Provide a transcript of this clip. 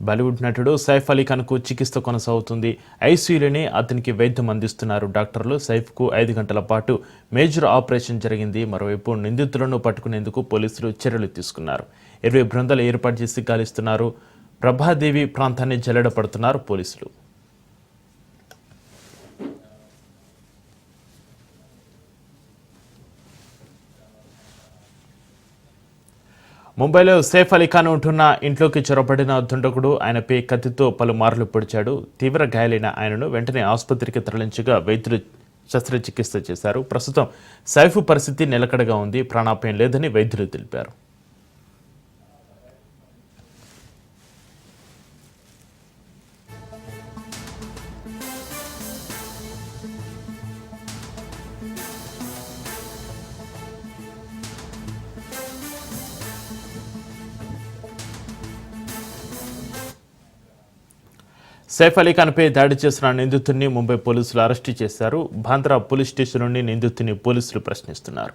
బాలీవుడ్ నటుడు సైఫ్ అలీ ఖాన్కు చికిత్స కొనసాగుతుంది. ఐసీయూలోనే అతనికి వైద్యం అందిస్తున్నారు డాక్టర్లు. సైఫ్కు 5 గంటల పాటు మేజర్ ఆపరేషన్ జరిగింది. మరోవైపు నిందితులను పట్టుకునేందుకు పోలీసులు చర్యలు తీసుకున్నారు. 20 బృందాలు ఏర్పాటు చేసి గాలిస్తున్నారు. ప్రభాదేవి ప్రాంతాన్ని జల్లెడపడుతున్నారు పోలీసులు. ముంబైలో సైఫ్ అలీ ఖాన్ ఉంటున్న ఇంట్లోకి చొరబడిన దుండగుడు ఆయనపై కత్తితో పలుమార్లు పొడిచాడు. తీవ్ర గాయాలైన ఆయనను వెంటనే ఆసుపత్రికి తరలించగా వైద్యులు శస్త్రచికిత్స చేశారు. ప్రస్తుతం సైఫ్ పరిస్థితి నిలకడగా ఉంది. ప్రాణాపాయం లేదని వైద్యులు తెలిపారు. సైఫ్ అలీ ఖాన్పై దాడి చేసిన నిందితుడిని ముంబై పోలీసులు అరెస్టు చేశారు. బాంద్రా పోలీస్ స్టేషన్ నుండి నిందితుడిని పోలీసులు ప్రశ్నిస్తున్నారు.